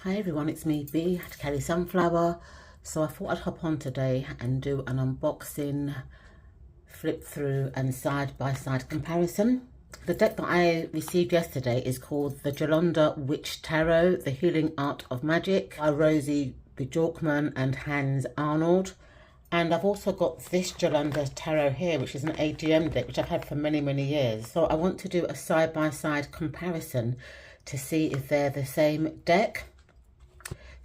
Hi everyone, it's me B, Kelly Sunflower. So I thought I'd hop on today and do an unboxing, flip through and side-by-side comparison. The deck that I received yesterday is called the Jolanda Witch Tarot, The Healing Art of Magic by Rosie Bjorkman and Hans Arnold. And I've also got this Jolanda Tarot here, which is an AGM deck, which I've had for many years. So I want to do a side-by-side comparison to see if they're the same deck.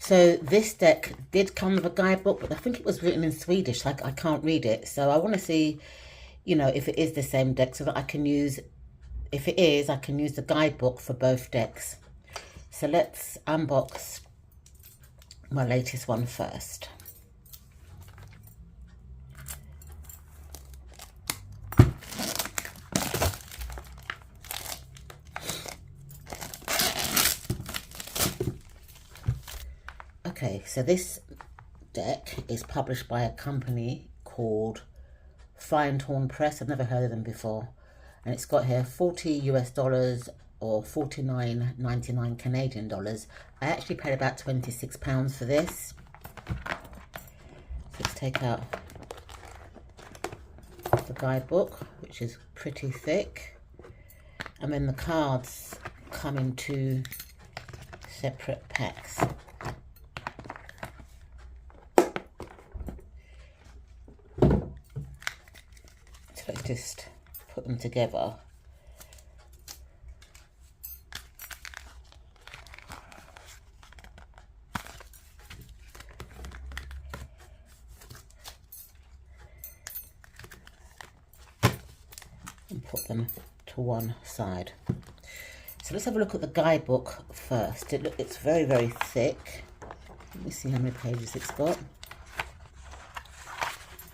So this deck did come with a guidebook, but I think it was written in Swedish, like I can't read it. So I want to see, you know, if it is the same deck so that I can use, if it is, I can use the guidebook for both decks. So let's unbox my latest one first. Okay, so this deck is published by a company called Findhorn Press. I've never heard of them before. And it's got here $40 US or 49.99 Canadian dollars. I actually paid about £26 for this. So let's take out the guidebook, which is pretty thick. And then the cards come in two separate packs. Let's just put them together. And put them to one side. So let's have a look at the guidebook first. It's very thick. Let me see how many pages it's got.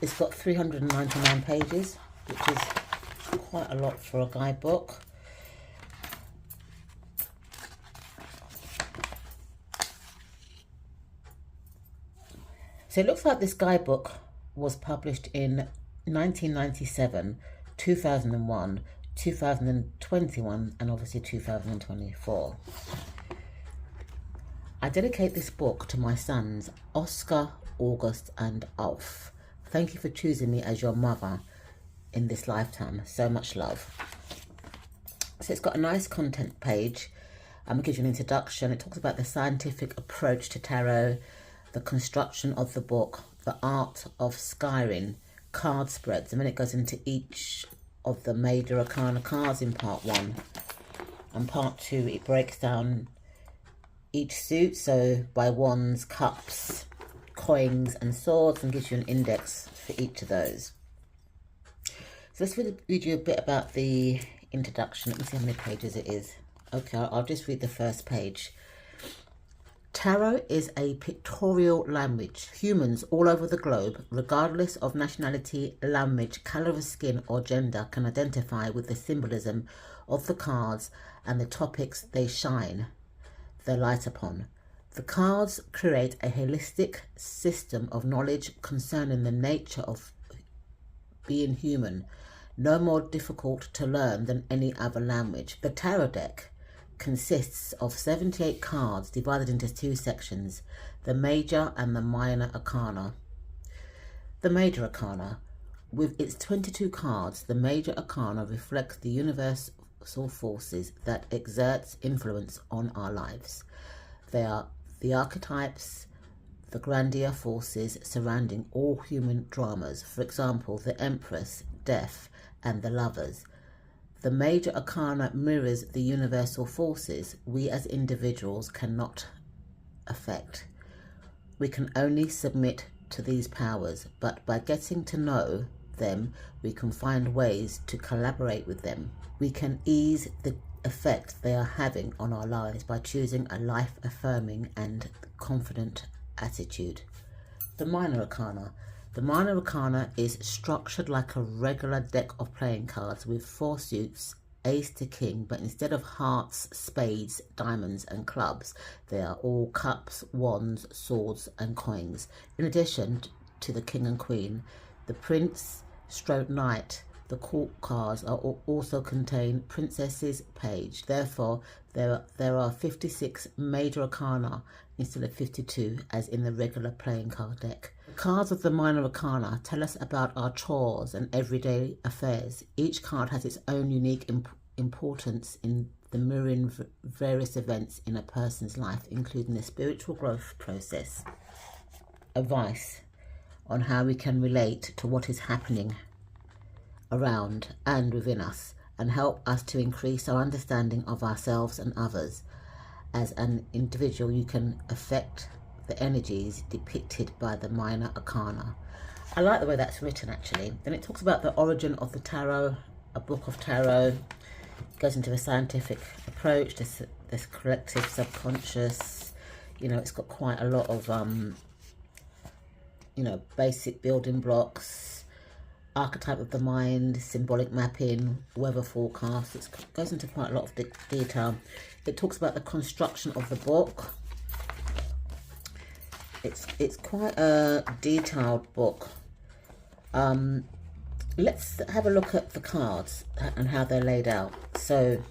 It's got 399 pages. Which is quite a lot for a guidebook. So it looks like this guidebook was published in 1997, 2001, 2021, and obviously 2024. I dedicate this book to my sons, Oscar, August, and Ulf. Thank you for choosing me as your mother in this lifetime. So much love. So it's got a nice content page. It gives you an introduction. It talks about the scientific approach to tarot, the construction of the book, the art of scrying, card spreads, and then it goes into each of the major arcana cards in part 1. And part 2, it breaks down each suit, so by wands, cups, coins and swords, and gives you an index for each of those. So let's read you a bit about the introduction. Let me see how many pages it is. Okay, I'll just read the first page. Tarot is a pictorial language. Humans all over the globe, regardless of nationality, language, colour of skin or gender, can identify with the symbolism of the cards and the topics they shine their light upon. The cards create a holistic system of knowledge concerning the nature of being human, no more difficult to learn than any other language. The tarot deck consists of 78 cards divided into 2 sections, the major and the minor arcana. The major arcana, with its 22 cards, the major arcana reflects the universal forces that exerts influence on our lives. They are the archetypes, the grandeur forces surrounding all human dramas. For example, the Empress, Death, and the Lovers. The major arcana mirrors the universal forces we as individuals cannot affect. We can only submit to these powers, but by getting to know them, we can find ways to collaborate with them. We can ease the effect they are having on our lives by choosing a life-affirming and confident attitude. The minor arcana. The minor arcana is structured like a regular deck of playing cards with 4 suits, ace to king, but instead of hearts, spades, diamonds and clubs, they are all cups, wands, swords and coins. In addition to the king and queen, the prince, stroke knight, The court cards also contain Princess's Page. Therefore, there are 56 major arcana instead of 52 as in the regular playing card deck. The cards of the minor arcana tell us about our chores and everyday affairs. Each card has its own unique importance in the mirroring various events in a person's life, including the spiritual growth process. Advice on how we can relate to what is happening around and within us, and help us to increase our understanding of ourselves and others. As an individual, you can affect the energies depicted by the minor arcana. I like the way that's written, actually. Then it talks about the origin of the tarot, a book of tarot. It goes into a scientific approach, this collective subconscious. You know, it's got quite a lot of you know, basic building blocks, archetype of the mind, symbolic mapping, weather forecast. It goes into quite a lot of detail. It talks about the construction of the book. It's quite a detailed book. Let's have a look at the cards and how they're laid out. So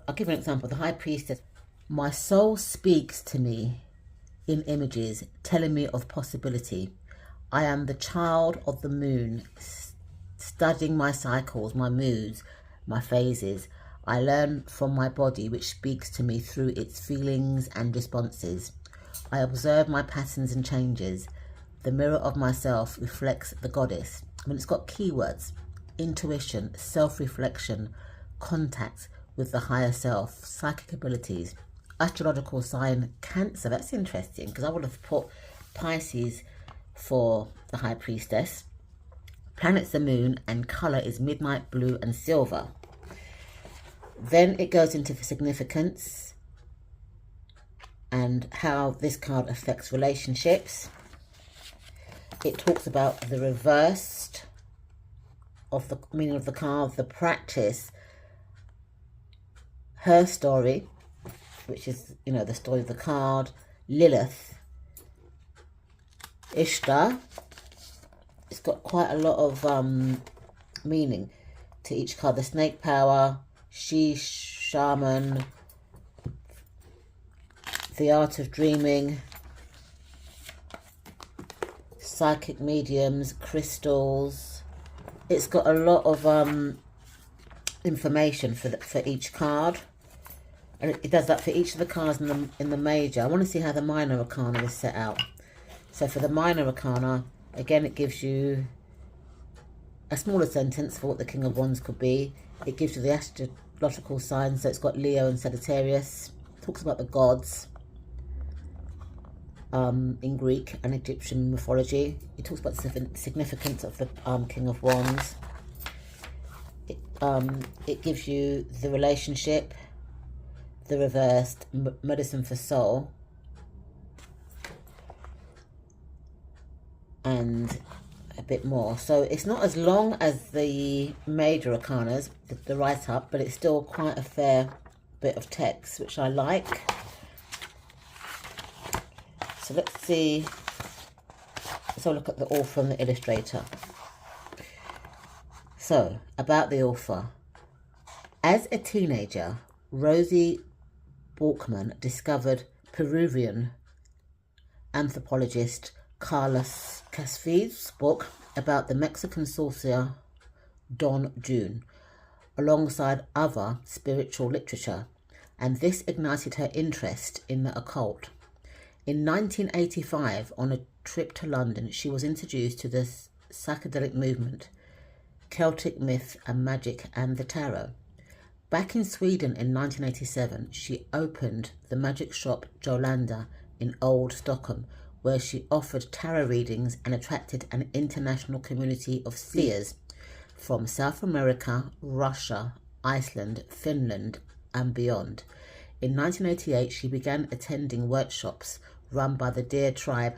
I'll give you an example. The High Priestess. My soul speaks to me in images, telling me of possibility. I am the child of the moon, studying my cycles, my moods, my phases. I learn from my body, which speaks to me through its feelings and responses. I observe my patterns and changes. The mirror of myself reflects the goddess. I mean, it's got keywords: intuition, self-reflection, contact with the higher self, psychic abilities. Astrological sign Cancer. That's interesting, because I would have put Pisces for the High Priestess. Planet's the moon, and colour is midnight blue and silver. Then it goes into the significance and how this card affects relationships. It talks about the reversed of the meaning of the card, the practice, her story, which is, you know, the story of the card, Lilith, Ishtar. It's got quite a lot of meaning to each card. The snake power, she, shaman, the art of dreaming, psychic mediums, crystals. It's got a lot of information for each card. And it does that for each of the cards in the major. I want to see how the minor arcana is set out. So for the minor arcana, again, it gives you a smaller sentence for what the King of Wands could be. It gives you the astrological signs. So it's got Leo and Sagittarius. It talks about the gods in Greek and Egyptian mythology. It talks about the significance of the King of Wands. It gives you the relationship, the reversed, medicine for soul, and a bit more. So it's not as long as the major arcanas, the write-up, but it's still quite a fair bit of text, which I like. So let's see. Let's have a look at the author and the illustrator. So, about the author. As a teenager, Rosie Borkman discovered Peruvian anthropologist Carlos Casfid's book about the Mexican sorcerer Don June, alongside other spiritual literature, and this ignited her interest in the occult. In 1985, on a trip to London, she was introduced to the psychedelic movement, Celtic myth and magic, and the tarot. Back in Sweden in 1987, she opened the magic shop Jolanda in Old Stockholm, where she offered tarot readings and attracted an international community of seers from South America, Russia, Iceland, Finland, and beyond. In 1988, she began attending workshops run by the Deer Tribe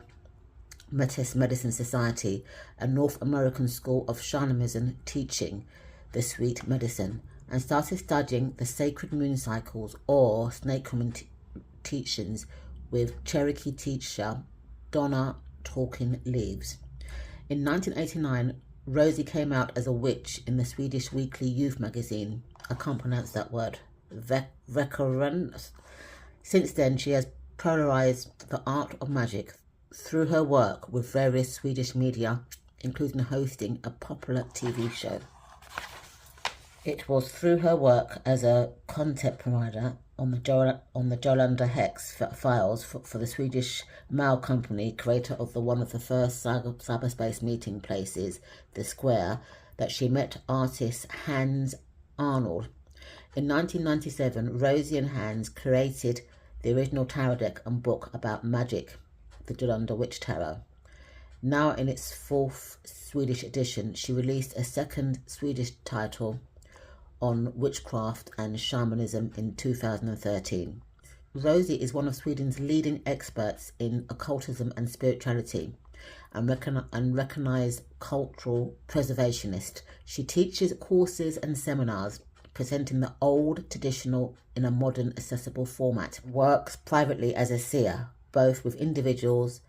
Metis Medicine Society, a North American school of shamanism teaching the sweet medicine, and started studying the sacred moon cycles or snake woman teachings with Cherokee teacher Donna Talking Leaves. In 1989, Rosie came out as a witch in the Swedish weekly youth magazine. I can't pronounce that word. Veckoren. Since then, she has polarized the art of magic through her work with various Swedish media, including hosting a popular TV show. It was through her work as a content provider on the Jolanda Hex files for the Swedish mail company, creator of one of the first cyberspace meeting places, The Square, that she met artist Hans Arnold. In 1997, Rosie and Hans created the original tarot deck and book about magic, the Jolanda Witch Tarot. Now in its 4th Swedish edition, she released a second Swedish title on witchcraft and shamanism in 2013. Rosie is one of Sweden's leading experts in occultism and spirituality and recognized cultural preservationist. She teaches courses and seminars presenting the old traditional in a modern accessible format, works privately as a seer, both with individuals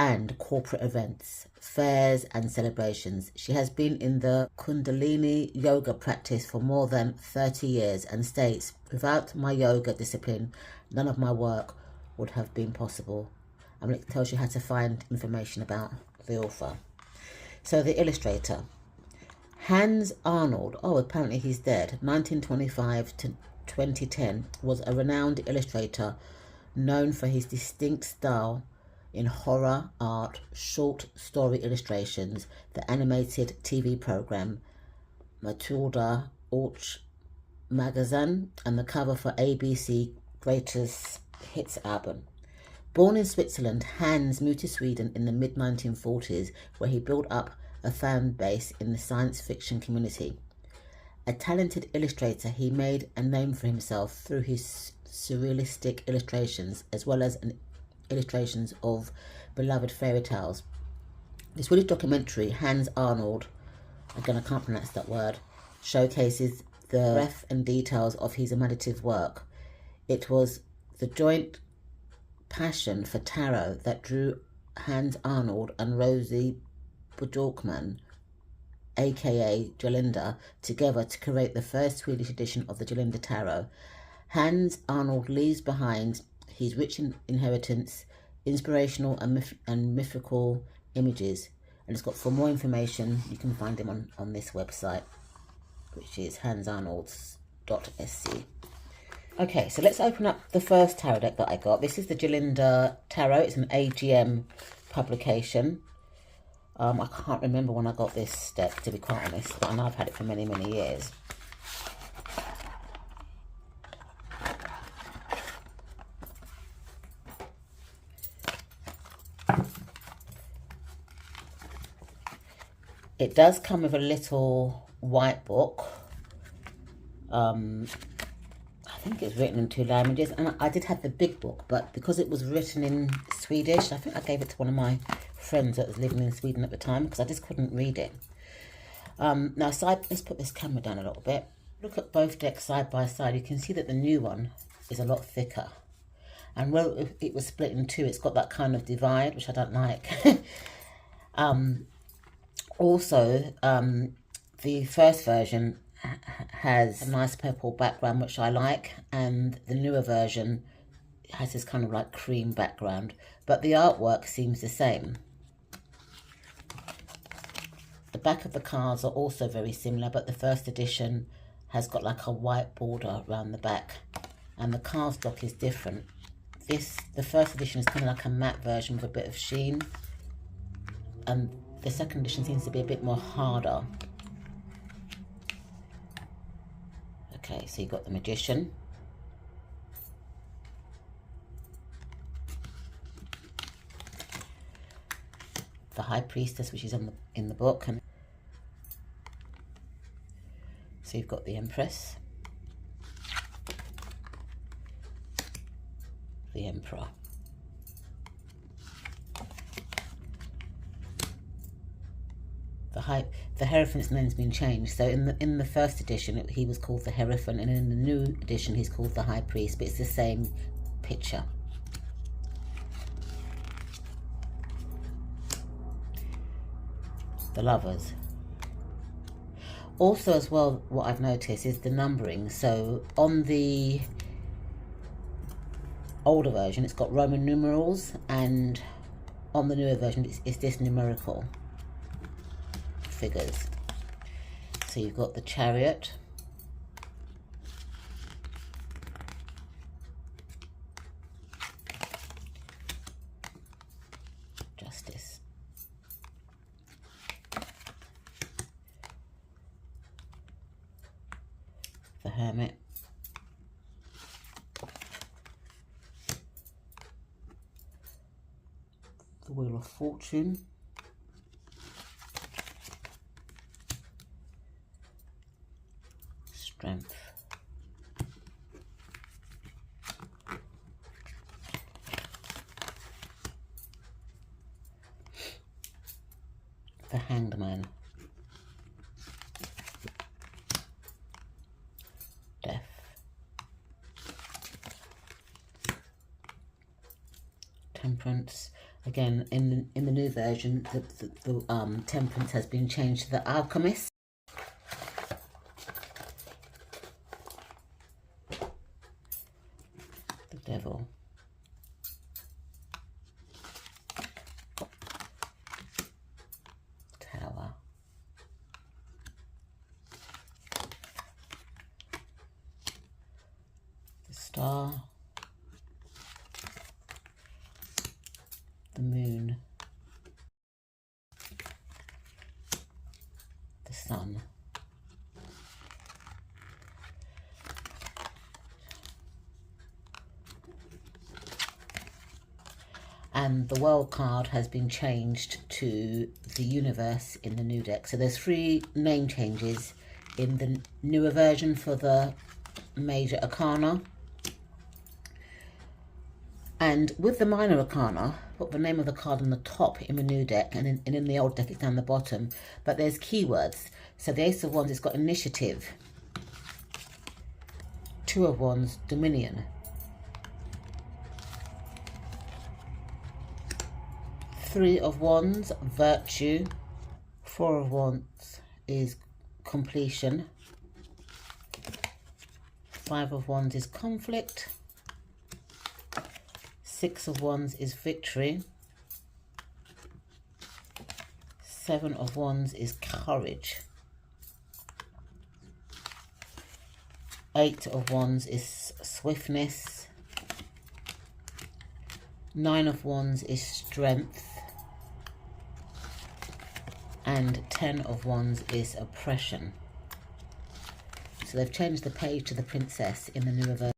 and corporate events, fairs and celebrations. She has been in the Kundalini yoga practice for more than 30 years and states, without my yoga discipline, none of my work would have been possible. And it tells you how to find information about the author. So the illustrator, Hans Arnold, apparently he's dead, 1925 to 2010, was a renowned illustrator known for his distinct style in horror art, short story illustrations, the animated TV program Matilda Orch Magazine, and the cover for ABC Greatest Hits album. Born in Switzerland, Hans moved to Sweden in the mid-1940s, where he built up a fan base in the science fiction community. A talented illustrator, he made a name for himself through his surrealistic illustrations, as well as illustrations of beloved fairy tales. The Swedish documentary Hans Arnold, again I can't pronounce that word, showcases the breadth and details of his imaginative work. It was the joint passion for tarot that drew Hans Arnold and Rosie Bjorkman, aka Jolanda, together to create the first Swedish edition of the Jolanda Tarot. Hans Arnold leaves behind his rich inheritance, inspirational and mythical images, and it's got, for more information, you can find him on this website, which is hansarnolds.sc. Okay, so let's open up the first tarot deck that I got. This is the Jolanda Tarot. It's an AGM publication. I can't remember when I got this deck, to be quite honest, but I know I've had it for many, many years. It does come with a little white book. I think it's written in 2 languages, and I did have the big book, but because it was written in Swedish, I think I gave it to one of my friends that was living in Sweden at the time, because I just couldn't read it. Now, let's put this camera down a little bit. Look at both decks side by side. You can see that the new one is a lot thicker. And where it was split in 2, it's got that kind of divide, which I don't like. Also, the first version has a nice purple background, which I like, and the newer version has this kind of like cream background, but the artwork seems the same. The back of the cards are also very similar, but the first edition has got like a white border around the back, and the cardstock is different. The first edition is kind of like a matte version with a bit of sheen, and the second edition seems to be a bit more harder. Okay, so you've got the Magician, the High Priestess, which is in the book, and so you've got the Empress, the Emperor, the Hierophant's name's been changed. So in the first edition he was called the Hierophant, and in the new edition he's called the High Priest, but it's the same picture. The Lovers, Also as well, what I've noticed is the numbering. So on the older version it's got Roman numerals, and on the newer version it's this numerical figures. So you've got the Chariot, Justice, the Hermit, the Wheel of Fortune, Strength, the Hanged Man, Death, Temperance. Again, in the new version, the Temperance has been changed to the Alchemist. The Devil, Tower, the Star, the Moon, the Sun, and the World card has been changed to the Universe in the new deck. So there's 3 name changes in the newer version for the major arcana, and with the minor arcana, put the name of the card on the top in the new deck, and in the old deck it's down the bottom, but there's keywords. So the Ace of Wands, it's got Initiative, 2 of Wands, Dominion, 3 of Wands, Virtue, 4 of Wands is Completion, 5 of Wands is Conflict, 6 of Wands is Victory, 7 of Wands is Courage, 8 of Wands is Swiftness, 9 of Wands is Strength, and 10 of Wands is Oppression. So they've changed the page to the Princess in the newer version.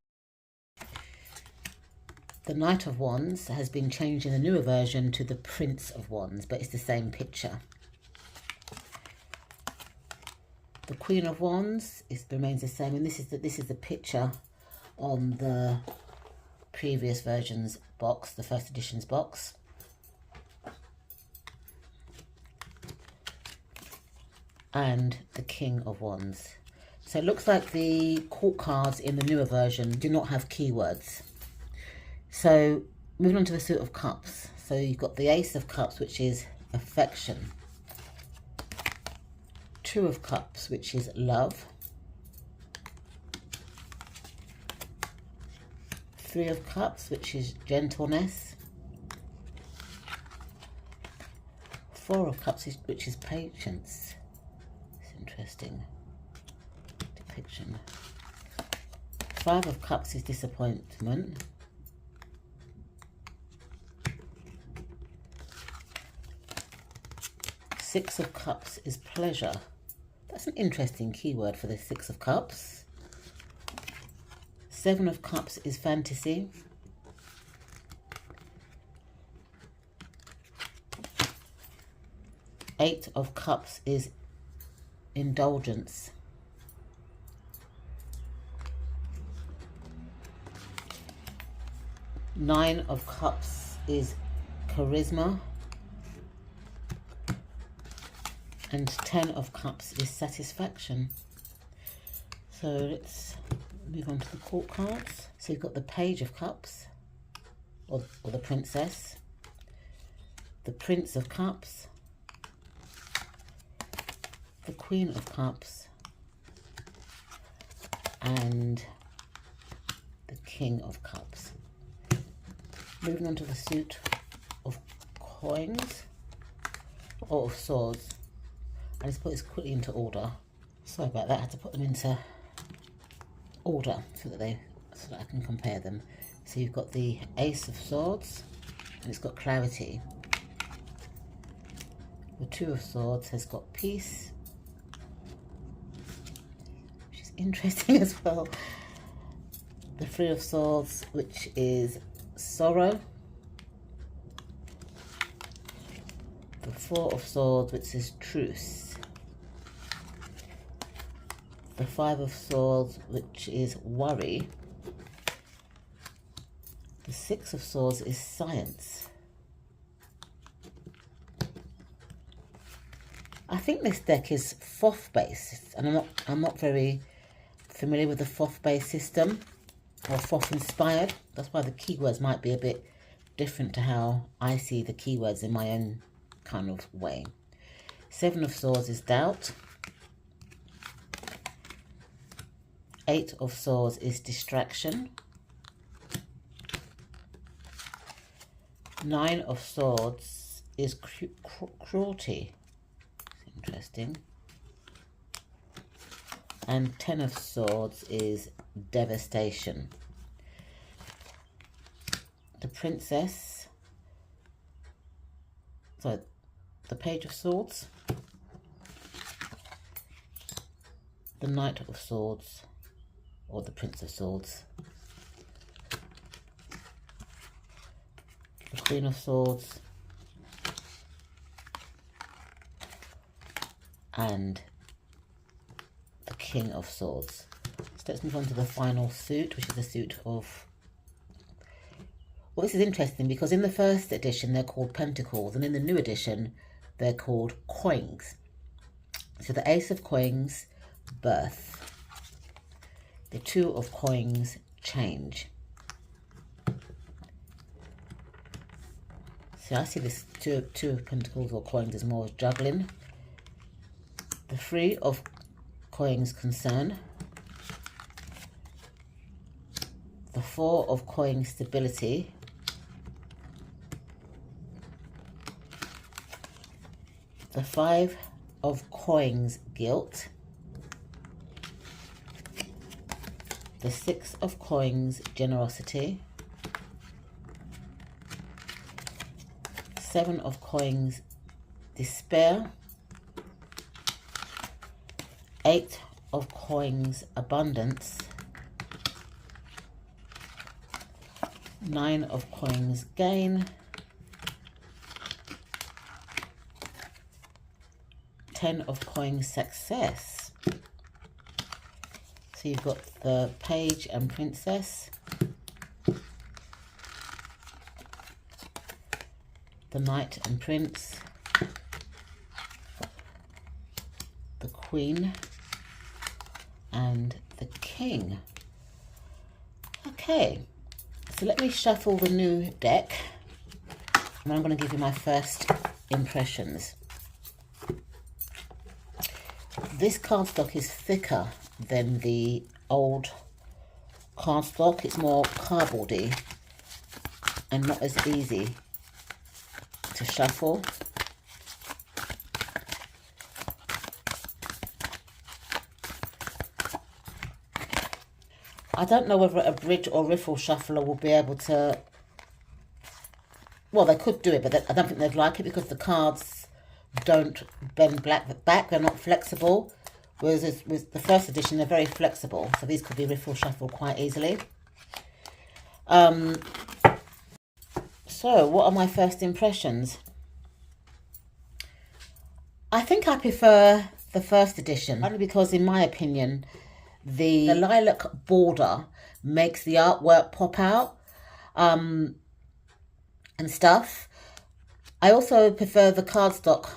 The Knight of Wands has been changed in the newer version to the Prince of Wands, but it's the same picture. The Queen of Wands remains the same, and this is the picture on the previous version's box, the first edition's box. And the King of Wands. So it looks like the court cards in the newer version do not have keywords. So moving on to the Suit of Cups. So you've got the Ace of Cups, which is affection, 2 of Cups, which is love, 3 of Cups, which is gentleness, 4 of Cups, which is patience. It's interesting depiction. 5 of Cups is disappointment, 6 of Cups is pleasure. That's an interesting keyword for the 6 of Cups. 7 of Cups is fantasy. 8 of Cups is indulgence. 9 of Cups is charisma. And 10 of Cups is satisfaction. So let's move on to the court cards. So you've got the Page of Cups, or the Princess, the Prince of Cups, the Queen of Cups, and the King of Cups. Moving on to the suit of coins, or of swords. I just put this quickly into order. Sorry about that, I had to put them into order so that I can compare them. So you've got the Ace of Swords, and it's got clarity. The Two of Swords has got peace, which is interesting as well. The Three of Swords, which is sorrow. The Four of Swords, which is truce. The Five of Swords, which is worry. The Six of Swords is science. I think this deck is Thoth based, and I'm not very familiar with the Thoth based system, or Thoth inspired. That's why the keywords might be a bit different to how I see the keywords in my own kind of way. Seven of Swords is doubt. Eight of Swords is distraction. Nine of Swords is cruelty. Interesting. And Ten of Swords is devastation. The Princess, sorry, the Page of Swords, the Knight of Swords, or the Prince of Swords, the Queen of Swords, and the King of Swords. So let's move on to the final suit, which is the suit of... Well, this is interesting because in the first edition they're called pentacles, and in the new edition they're called coins. So the Ace of Coins, birth. The Two of Coins, change. So I see this two of pentacles or coins as more as juggling. The Three of Coins, concern. The Four of Coins, stability. The Five of Coins, guilt. The Six of Coins, generosity. Seven of Coins, despair. Eight of Coins, abundance. Nine of Coins, gain. 10 of Coins, success. So you've got the Page and Princess, the Knight and Prince, the Queen, and the King. Okay, so let me shuffle the new deck, and I'm going to give you my first impressions. This cardstock is thicker than the old cardstock. It's more cardboardy and not as easy to shuffle. I don't know whether a bridge or riffle shuffler will be able to... Well, they could do it, but I don't think they'd like it because the cards don't bend back. They're not flexible. Whereas with the first edition, they're very flexible. So these could be riffle shuffle quite easily. So what are my first impressions? I think I prefer the first edition, only because in my opinion, the lilac border makes the artwork pop out and stuff. I also prefer the cardstock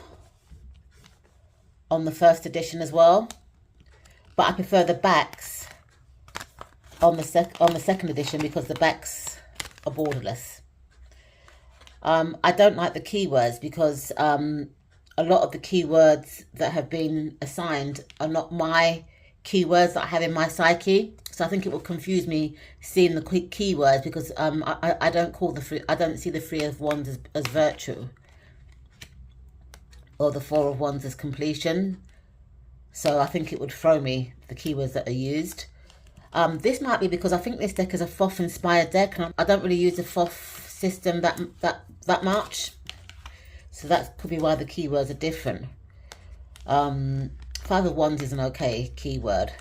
on the first edition as well, but I prefer the backs on the second edition because the backs are borderless. I don't like the keywords because a lot of the keywords that have been assigned are not my keywords that I have in my psyche. So I think it will confuse me seeing the keywords, because I don't call I don't see the Three of Wands as virtue, or the Four of Wands as completion. So I think it would throw me, the keywords that are used. This might be because I think this deck is a Thoth inspired deck, and I don't really use the Thoth system that much. So that could be why the keywords are different. Five of Wands is an okay keyword.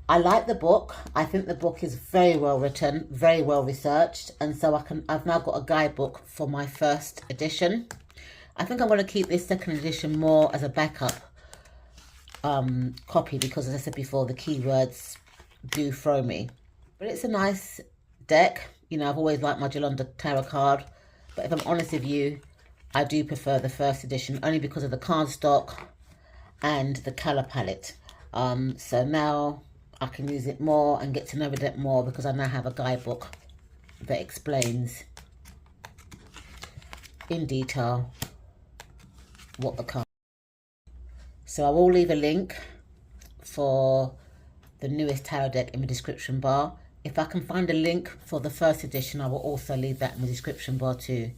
I like the book. I think the book is very well written, very well researched, and so I've now got a guidebook for my first edition. I think I'm going to keep this second edition more as a backup copy, because as I said before, the keywords do throw me. But it's a nice deck. You know, I've always liked my Jolanda Tarot card, but if I'm honest with you, I do prefer the first edition, only because of the cardstock and the colour palette. So now I can use it more and get to know the deck more, because I now have a guidebook that explains in detail what the card. So I will leave a link for the newest tarot deck in the description bar. If I can find a link for the first edition, I will also leave that in the description bar too.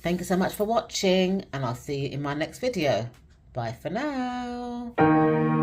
Thank you so much for watching, and I'll see you in my next video. Bye for now.